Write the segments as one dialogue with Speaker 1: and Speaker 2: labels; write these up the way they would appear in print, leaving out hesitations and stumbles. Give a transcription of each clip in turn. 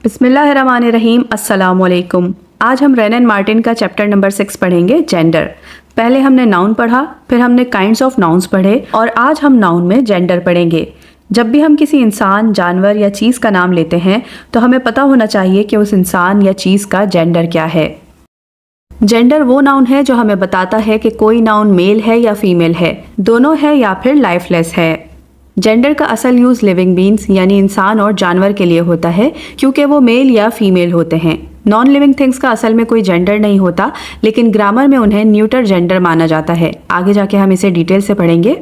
Speaker 1: बिस्मिल्लाहिर्रहमानिर्रहीम, अस्सलामुअलैकुम। आज हम रेन एंड मार्टिन का चैप्टर नंबर 6 पढ़ेंगे, जेंडर। पहले हमने नाउन पढ़ा, फिर हमने काइंड्स ऑफ नाउन्स पढ़े और आज हम नाउन में जेंडर पढ़ेंगे। जब भी हम किसी इंसान, जानवर या चीज़ का नाम लेते हैं तो हमें पता होना चाहिए कि उस इंसान या चीज़ का जेंडर क्या है। जेंडर वो नाउन है जो हमें बताता है कि कोई नाउन मेल है या फीमेल है, दोनों है या फिर लाइफलेस है। जेंडर का असल यूज़ लिविंग बींग्स यानी इंसान और जानवर के लिए होता है क्योंकि वो मेल या फीमेल होते हैं। नॉन लिविंग थिंग्स का असल में कोई जेंडर नहीं होता, लेकिन ग्रामर में उन्हें न्यूटर जेंडर माना जाता है। आगे जाके हम इसे डिटेल से पढ़ेंगे।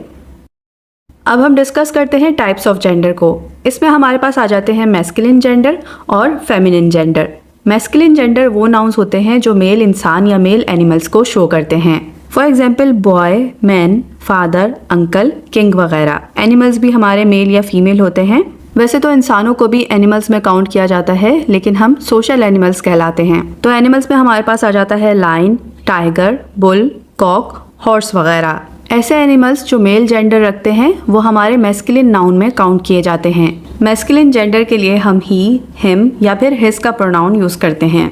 Speaker 1: अब हम डिस्कस करते हैं टाइप्स ऑफ जेंडर को। इसमें हमारे पास आ जाते हैं मैस्कुलिन जेंडर और फेमिनिन जेंडर। मैस्कुलिन जेंडर वो नाउन्स होते हैं जो मेल इंसान या मेल एनिमल्स को शो करते हैं। For example boy, man, father, uncle, king वगैरह। एनिमल्स भी हमारे मेल या फीमेल होते हैं। वैसे तो इंसानों को भी एनिमल्स में काउंट किया जाता है, लेकिन हम सोशल एनिमल्स कहलाते हैं। तो एनिमल्स में हमारे पास आ जाता है lion, tiger, bull, cock, horse वगैरह। ऐसे एनिमल्स जो मेल जेंडर रखते हैं वो हमारे मैस्कुलिन नाउन में काउंट किए जाते हैं। मैस्कुलिन जेंडर के लिए हम ही, हिम या फिर हिज का प्रोनाउन यूज करते हैं।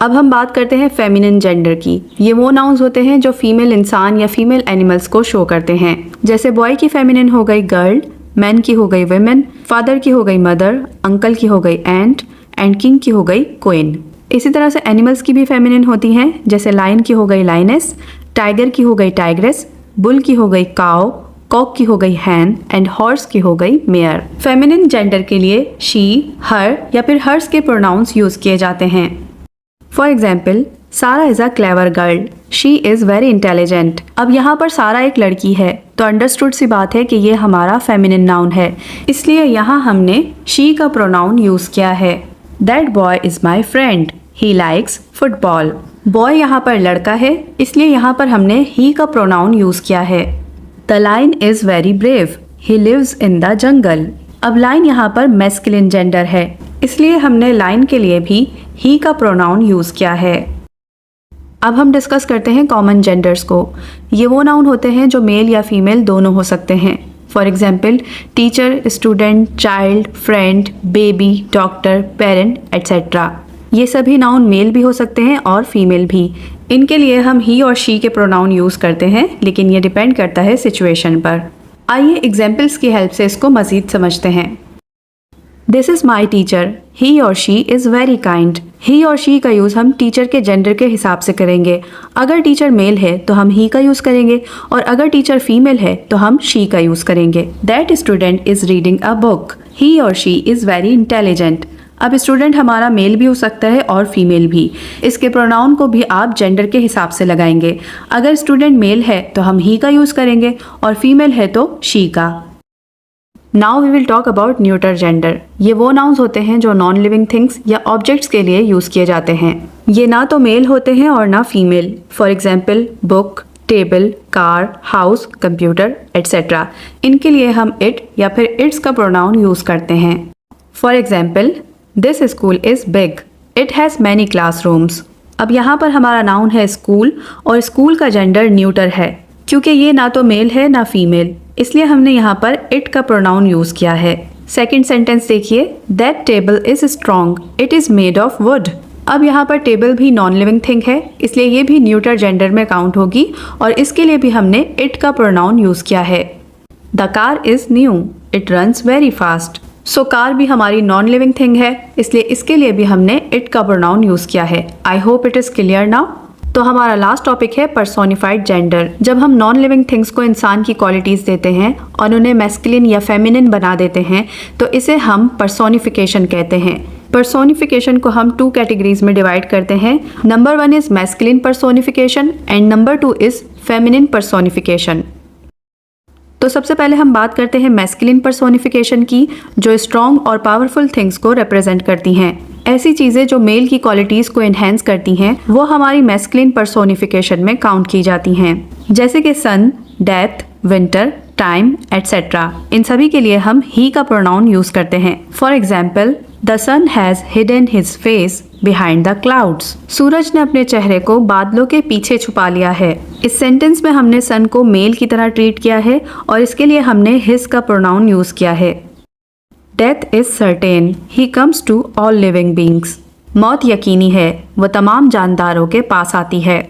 Speaker 1: अब हम बात करते हैं फेमिनिन जेंडर की। ये वो नाउन्स होते हैं जो फीमेल इंसान या फीमेल एनिमल्स को शो करते हैं। जैसे बॉय की फेमिनिन हो गई गर्ल, मैन की हो गई विमेन, फादर की हो गई मदर, अंकल की हो गई एंट एंड किंग की हो गई क्वीन। इसी तरह से एनिमल्स की भी फेमिनिन होती हैं, जैसे लायन की हो गई लाइनेस, टाइगर की हो गई टाइग्रेस, बुल की हो गई काओ, कॉक की हो गई हैन एंड हॉर्स की हो गई मेयर। फेमिनिन जेंडर के लिए शी, हर या फिर हर्स के प्रोनाउंस यूज किए जाते हैं। फॉर एग्जाम्पल, सारा is a clever girl, she is very intelligent. अब यहाँ पर सारा एक लड़की है, तो अंडरस्टूड सी बात है कि ये हमारा फेमिनिन नाउन है, इसलिए यहाँ हमने शी का प्रोनाउन यूज किया है। That boy is my friend, he likes football. Boy यहाँ पर लड़का है, इसलिए यहाँ पर हमने ही का प्रोनाउन यूज किया है। The lion is very brave, he lives in the jungle. अब लायन यहाँ पर मैस्कुलिन जेंडर है, इसलिए हमने लायन के लिए भी ही का प्रोनाउन यूज किया है। अब हम डिस्कस करते हैं कॉमन जेंडर्स को। ये वो नाउन होते हैं जो मेल या फीमेल दोनों हो सकते हैं। For example, teacher, student, child, friend, baby, doctor, parent etcetera. ये सभी नाउन मेल भी हो सकते हैं और फीमेल भी। इनके लिए हम ही और शी के प्रोनाउन यूज करते हैं, लेकिन ये डिपेंड करता है सिचुएशन पर। आइए एग्जाम्पल्स की हेल्प से इसको मजीद समझते हैं। दिस इज माई टीचर, ही और शी इज वेरी काइंड। ही और शी का यूज हम टीचर के जेंडर के हिसाब से करेंगे। अगर टीचर मेल है तो हम ही का यूज करेंगे और अगर टीचर फीमेल है तो हम शी का यूज करेंगे। That student is reading a book, he और शी इज वेरी इंटेलिजेंट। अब स्टूडेंट हमारा मेल भी हो सकता है और फीमेल भी। इसके प्रोनाउन को भी आप जेंडर के हिसाब से लगाएंगे। अगर स्टूडेंट मेल है तो हम ही का यूज करेंगे और फीमेल है तो शी का। Now we will talk about neuter gender. ये वो नाउन्स होते हैं जो नॉन लिविंग थिंग्स या ऑब्जेक्ट्स के लिए यूज किए जाते हैं। ये ना तो मेल होते हैं और ना female. For example, book, table, car, house, computer etcetera. इनके लिए हम इट या फिर इट्स का प्रोनाउन यूज करते हैं। For example, this school is big, it has many classrooms. अब यहाँ पर हमारा नाउन है स्कूल और स्कूल का जेंडर न्यूटर है। क्योंकि ये ना तो मेल है ना फीमेल, इसलिए हमने यहाँ पर इट का प्रोनाउन यूज किया है। सेकंड सेंटेंस देखिए, that table is strong, it is made of would. अब यहाँ पर टेबल भी नॉन लिविंग थिंग है, इसलिए ये भी न्यूटर जेंडर में काउंट होगी और इसके लिए भी हमने इट का प्रोनाउन यूज किया है। The car is new, it runs very fast. So car भी हमारी नॉन लिविंग थिंग है, इसलिए इसके लिए भी हमने इट का प्रोनाउन यूज किया है। I hope it is clear now. तो हमारा लास्ट टॉपिक है पर्सोनिफाइड जेंडर। जब हम नॉन लिविंग थिंग्स को इंसान की क्वालिटीज देते हैं और उन्हें मैस्कुलिन या फेमिनिन बना देते हैं तो इसे हम पर्सोनिफिकेशन कहते हैं। पर्सोनिफिकेशन को हम 2 कैटेगरीज में डिवाइड करते हैं। Number 1 is masculine personification and number 2 is feminine personification. तो सबसे पहले हम बात करते हैं मैस्कुलिन पर्सोनिफिकेशन की, जो स्ट्रॉन्ग और पावरफुल थिंग्स को रिप्रेजेंट करती हैं। ऐसी चीजें जो मेल की क्वालिटीज को एनहेंस करती हैं वो हमारी मैस्कुलिन पर्सोनिफिकेशन में काउंट की जाती हैं। जैसे कि सन, डेथ, विंटर, टाइम एट्सेट्रा। इन सभी के लिए हम ही का प्रोनाउन यूज करते हैं। For example, the sun has hidden his face behind the clouds. सूरज ने अपने चेहरे को बादलों के पीछे छुपा लिया है। इस सेंटेंस में हमने सन को मेल की तरह ट्रीट किया है और इसके लिए हमने हिज का प्रोनाउन यूज किया है। Death is certain, he comes to all living beings. मौत यकीनी है, वह तमाम जानदारों के पास आती है।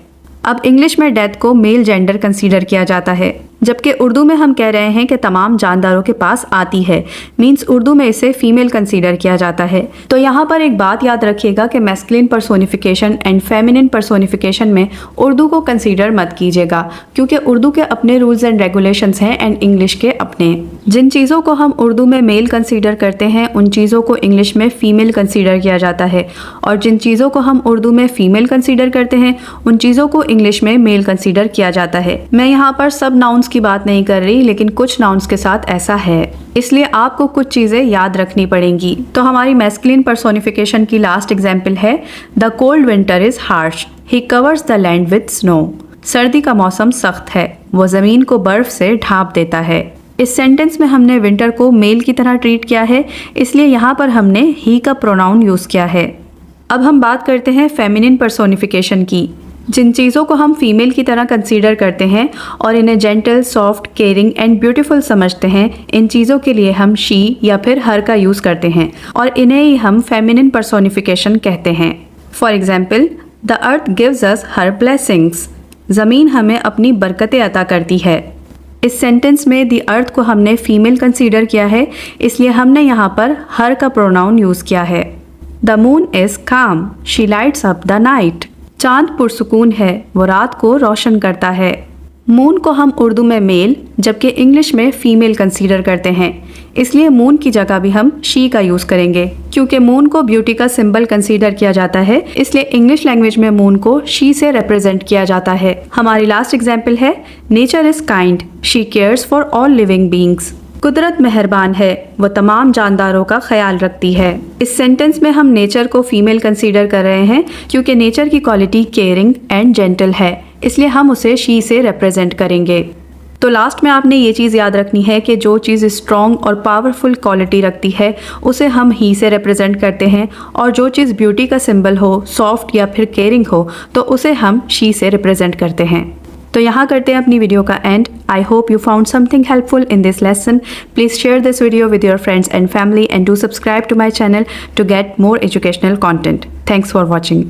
Speaker 1: अब इंग्लिश में डेथ को मेल जेंडर कंसीडर किया जाता है, जबकि उर्दू में हम कह रहे हैं कि तमाम जानदारों के पास आती है, मींस उर्दू में इसे फीमेल कंसीडर किया जाता है। तो यहाँ पर एक बात याद रखिएगा कि masculine personification and feminine personification में उर्दू को कंसीडर मत कीजिएगा, क्योंकि उर्दू के अपने रूल्स एंड रेगुलेशंस हैं एंड इंग्लिश के अपने। जिन चीज़ों को हम उर्दू में मेल कंसीडर करते हैं उन चीज़ों को इंग्लिश में फीमेल कंसीडर किया जाता है, और जिन चीज़ों को हम उर्दू में फीमेल कंसीडर करते हैं उन चीज़ों को इंग्लिश में मेल कंसीडर किया जाता है। मैं यहाँ पर सब नाउन्स की बात नहीं कर रही, लेकिन कुछ नाउन्स के साथ ऐसा है, इसलिए आपको कुछ चीजें याद रखनी पड़ेंगी। तो हमारी मैस्कुलिन पर्सोनिफिकेशन की लास्ट एग्जांपल है the cold winter is harsh, he covers the land with snow. सर्दी का मौसम सख्त है, वो जमीन को बर्फ से ढांप देता है। इस सेंटेंस में हमने विंटर को मेल की तरह ट्रीट किया है, इसलिए यहाँ पर हमने ही का प्रोनाउन यूज किया है। अब हम बात करते हैं फेमिनिन पर्सोनिफिकेशन की। जिन चीज़ों को हम फीमेल की तरह कंसीडर करते हैं और इन्हें gentle, soft, caring and beautiful समझते हैं, इन चीज़ों के लिए हम शी या फिर हर का यूज़ करते हैं और इन्हें ही हम फेमिनिन पर्सोनिफिकेशन कहते हैं। For example, the earth gives us her blessings, ज़मीन हमें अपनी बरकतें अता करती है। इस सेंटेंस में द अर्थ को हमने फीमेल कंसीडर किया है, इसलिए हमने यहाँ पर हर का प्रोनाउन यूज़ किया है। द मून इज़ काम, she lights up the night. चांद पुरसुकून है, वो रात को रोशन करता है। मून को हम उर्दू में मेल जबकि इंग्लिश में फीमेल कंसीडर करते हैं, इसलिए मून की जगह भी हम शी का यूज़ करेंगे। क्योंकि मून को ब्यूटी का सिंबल कंसीडर किया जाता है, इसलिए इंग्लिश लैंग्वेज में मून को शी से रिप्रेजेंट किया जाता है। हमारी लास्ट एग्जाम्पल है nature is kind, she cares for all living beings. कुदरत मेहरबान है, वो तमाम जानदारों का ख्याल रखती है। इस सेंटेंस में हम नेचर को फीमेल कंसीडर कर रहे हैं, क्योंकि नेचर की क्वालिटी केयरिंग एंड जेंटल है, इसलिए हम उसे शी से रिप्रेजेंट करेंगे। तो लास्ट में आपने ये चीज़ याद रखनी है कि जो चीज़ स्ट्रॉन्ग और पावरफुल क्वालिटी रखती है उसे हम ही से रिप्रेजेंट करते हैं, और जो चीज़ ब्यूटी का सिंबल हो, सॉफ्ट या फिर केयरिंग हो, तो उसे हम शी से रिप्रेजेंट करते हैं। तो यहाँ करते हैं अपनी वीडियो का end. I hope you found something helpful in this lesson. Please share this video with your friends and family and do subscribe to my channel to get more educational content. Thanks for watching.